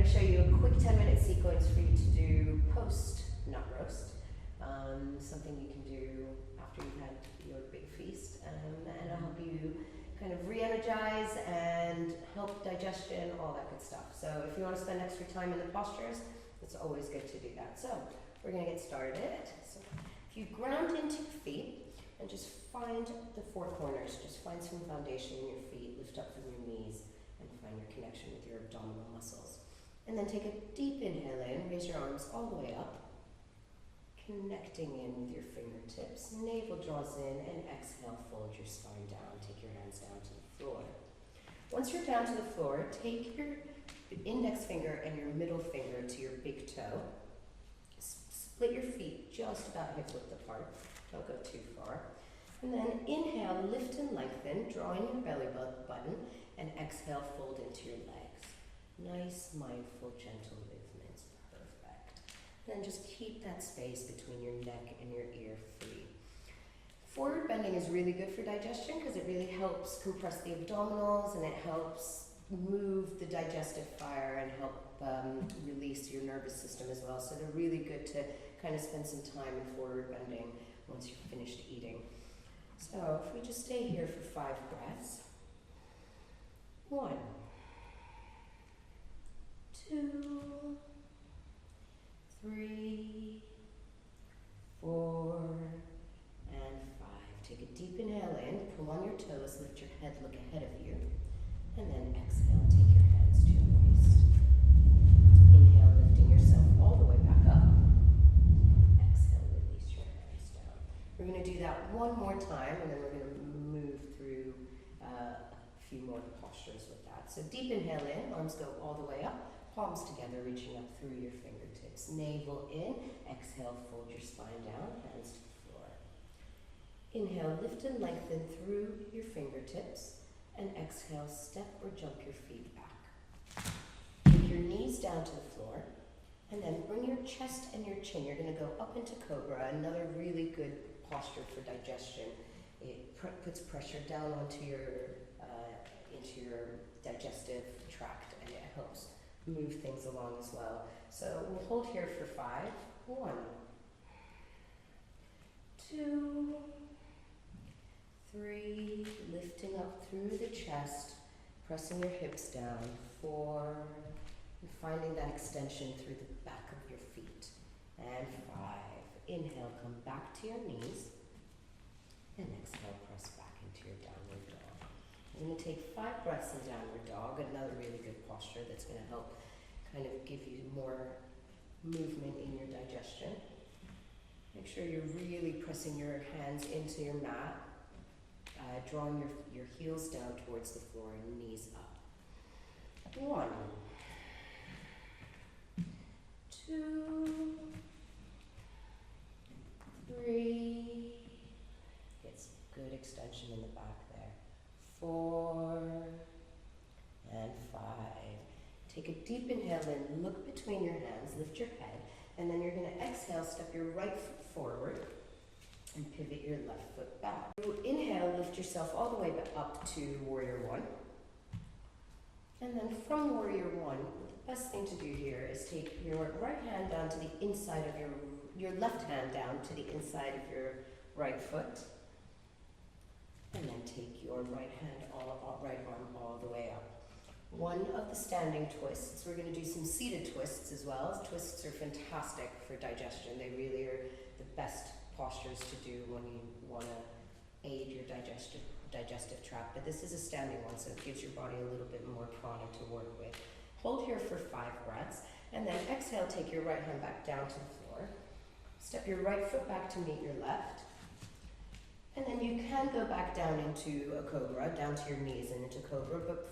to show you a quick 10-minute sequence for you to do post nut roast. Something you can do after you've had your big feast, and it'll help you kind of re-energize and help digestion, all that good stuff. So if you want to spend extra time in the postures, it's always good to do that. So we're going to get started. So if you ground into your feet and just find the four corners, just find some foundation in your feet, lift up from your knees, and find your connection with your abdominal muscles. And then take a deep inhale in, raise your arms all the way up, connecting in with your fingertips. Navel draws in, and exhale, fold your spine down. Take your hands down to the floor. Once you're down to the floor, take your index finger and your middle finger to your big toe. Split your feet just about hip width apart. Don't go too far. And then inhale, lift and lengthen, drawing your belly button, and exhale, fold into your legs. Nice, mindful, gentle movements. Perfect. Then just keep that space between your neck and your ear free. Forward bending is really good for digestion because it really helps compress the abdominals and it helps move the digestive fire and help release your nervous system as well. So they're really good to kind of spend some time in forward bending once you've finished eating. So if we just stay here for 5 breaths. 1, 2, 3, 4, and 5. Take a deep inhale in, pull on your toes, lift your head, look ahead of you, and then exhale, take your hands to your waist. Inhale, lifting yourself all the way back up. Exhale, release your hands down. We're going to do that one more time, and then we're going to move through a few more postures with that. So deep inhale in, arms go all the way up. Palms together, reaching up through your fingertips. Navel in, exhale, fold your spine down, hands to the floor. Inhale, lift and lengthen through your fingertips, and exhale, step or jump your feet back. Take your knees down to the floor, and then bring your chest and your chin. You're going to go up into Cobra, another really good posture for digestion. It puts pressure down onto into your digestive tract, and it helps move things along as well. So we'll hold here for 5. 1, 2, 3, lifting up through the chest, pressing your hips down. 4, and finding that extension through the back of your feet. And 5, inhale, come back to your knees, and exhale, press back into your downward dog. We're going to take 5 breaths in downward dog, another really good posture that's going to help kind of give you more movement in your digestion. Make sure you're really pressing your hands into your mat, drawing your heels down towards the floor and knees up. 1, 2, 3. Get some good extension in the back there. 4 and 5. Take a deep inhale in, look between your hands, lift your head, and then you're going to exhale, step your right foot forward, and pivot your left foot back. Inhale, lift yourself all the way up to Warrior 1. And then from Warrior 1, the best thing to do here is take your right hand down to the inside of your left hand down to the inside of your right foot. And then take your right arm all the way up. One of the standing twists. We're going to do some seated twists as well. Twists are fantastic for digestion. They really are the best postures to do when you want to aid your digestive tract. But this is a standing one, so it gives your body a little bit more prana to work with. Hold here for 5 breaths, and then exhale, take your right hand back down to the floor. Step your right foot back to meet your left. And then you can go back down into a cobra, down to your knees and into cobra, but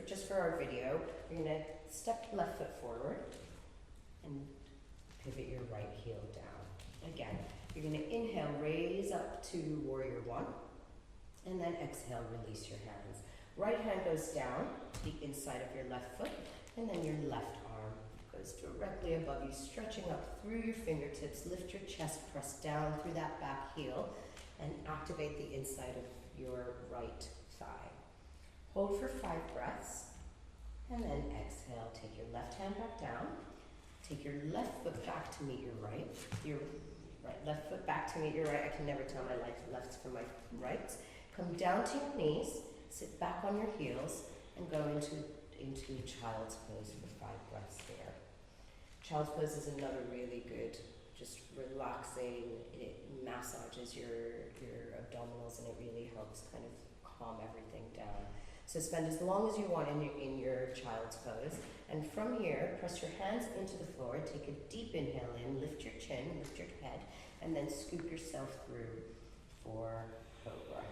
just for our video, you're going to step your left foot forward and pivot your right heel down. Again, you're going to inhale, raise up to Warrior 1, and then exhale, release your hands. Right hand goes down to the inside of your left foot, and then your left arm goes directly above you, stretching up through your fingertips. Lift your chest, press down through that back heel, and activate the inside of your right thigh. Hold for 5 breaths. And then exhale, take your left hand back down. Take your left foot back to meet your right. Left foot back to meet your right. I can never tell my lefts from my rights. Come down to your knees, sit back on your heels, and go into child's pose for 5 breaths there. Child's pose is another really good, just relaxing. It massages your abdominals and it really helps kind of calm everything down. So spend as long as you want in your child's pose. And from here, press your hands into the floor, take a deep inhale in, lift your chin, lift your head, and then scoop yourself through for cobra.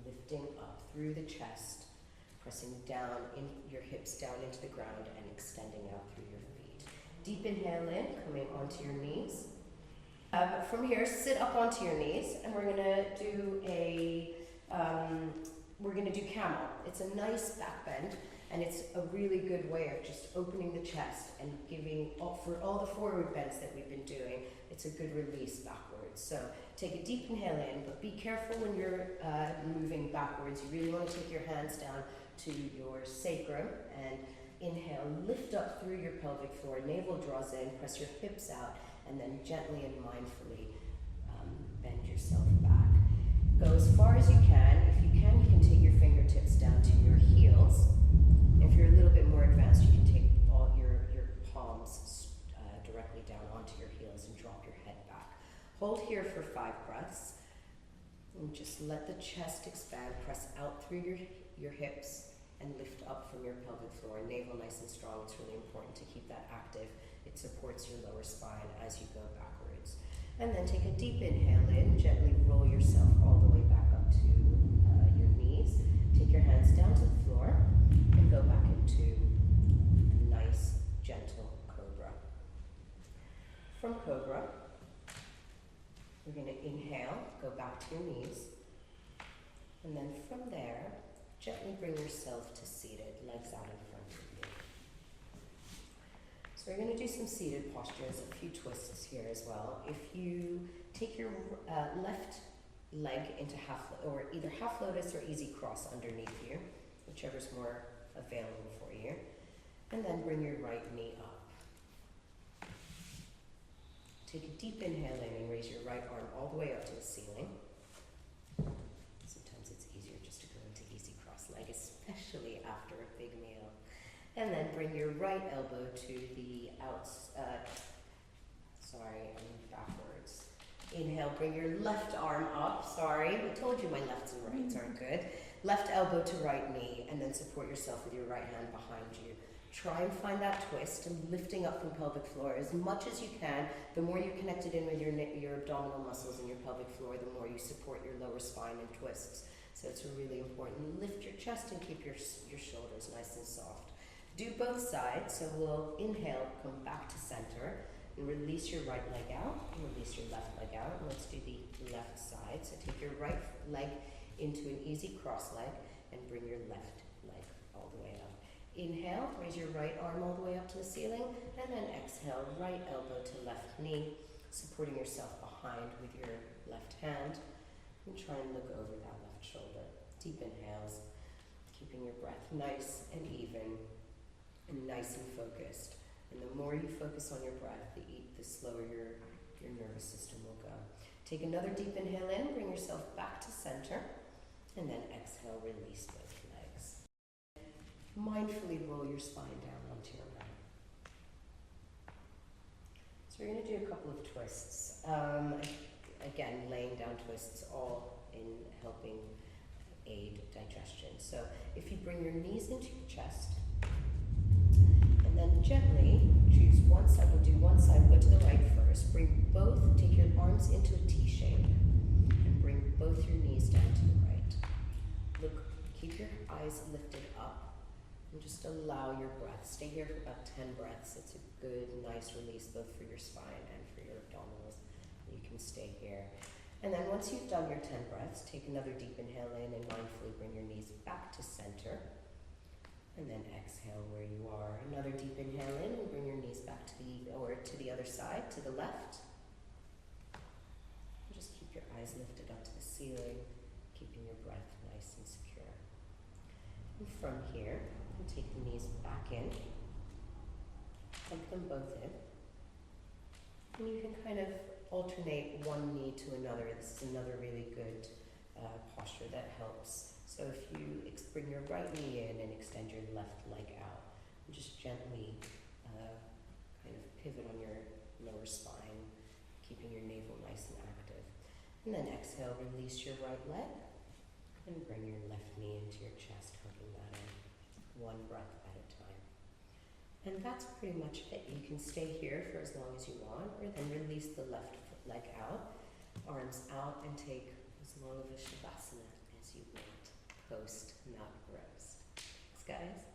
Lifting up through the chest, pressing down in your hips down into the ground and extending out through your feet. Deep inhale in, coming onto your knees. From here, sit up onto your knees, and we're gonna do camel. It's a nice back bend, and it's a really good way of just opening the chest and giving for all the forward bends that we've been doing. It's a good release backwards. So take a deep inhale in, but be careful when you're moving backwards. You really want to take your hands down to your sacrum and inhale, lift up through your pelvic floor, navel draws in, press your hips out, and then gently and mindfully bend yourself back. Go as far as you can. If you can take your fingertips down to your heels. If you're a little bit more advanced, you can take all your palms directly down onto your heels and drop your head back. Hold here for 5 breaths. And just let the chest expand. Press out through your hips and lift up from your pelvic floor. Navel nice and strong. It's really important to keep that active. It supports your lower spine as you go backwards. And then take a deep inhale in. Gently roll yourself all the way back up to your knees. Take your hands down to the floor and go back into a nice, gentle cobra. From cobra, we're going to inhale, go back to your knees, and then from there, gently bring yourself to seated, legs out in front of you. So we're going to do some seated postures, a few twists here as well. If you take your left leg into either half lotus or easy cross underneath you, whichever's more available for you, and then bring your right knee up. Take a deep inhale in and raise your right arm all the way up to the ceiling. Sometimes it's easier just to go into easy cross leg, especially after a big meal. And then bring your right elbow to the backwards. Inhale, bring your left arm up. Sorry, I told you my lefts and rights aren't good. Left elbow to right knee, and then support yourself with your right hand behind you. Try and find that twist and lifting up from pelvic floor as much as you can. The more you're connected in with your abdominal muscles and your pelvic floor, the more you support your lower spine and twists. So it's really important. Lift your chest and keep your shoulders nice and soft. Do both sides, so we'll inhale, come back to center, and release your right leg out, and release your left leg out. And let's do the left side. So take your right leg into an easy cross leg, and bring your left leg all the way up. Inhale, raise your right arm all the way up to the ceiling, and then exhale, right elbow to left knee, supporting yourself behind with your left hand, and try and look over that left shoulder. Deep inhales, keeping your breath nice and even, and nice and focused. And the more you focus on your breath, the slower your nervous system will go. Take another deep inhale in, bring yourself back to center, and then exhale, release both legs. Mindfully roll your spine down onto your right. So we're going to do a couple of twists. Again, laying down twists, all in helping aid digestion. So if you bring your knees into your chest, and then gently choose one side. We'll do one side, go to the right first. Take your arms into a T shape, and bring both your knees down to the right. Keep your eyes lifted up, and just allow your breath. Stay here for about 10 breaths. It's a good, nice release both for your spine and for your abdominals. You can stay here. And then once you've done your 10 breaths, take another deep inhale in and mindfully bring your knees back to center. And then exhale where you are. Another deep inhale in and bring your knees back to the other side, to the left. And just keep your eyes lifted up to the ceiling, keeping your breath nice and secure. And from here, Take the knees back in, plug them both in. And you can kind of alternate one knee to another. This is another really good posture that helps. So if you bring your right knee in and extend your left leg out, and just gently kind of pivot on your lower spine, keeping your navel nice and active. And then exhale, release your right leg, and bring your left knee into your chest, hooking that in, one breath at a time. And that's pretty much it. You can stay here for as long as you want, or then release the left leg out, arms out, and take as long of a shavasana as you want, post nut roast. Thanks, guys.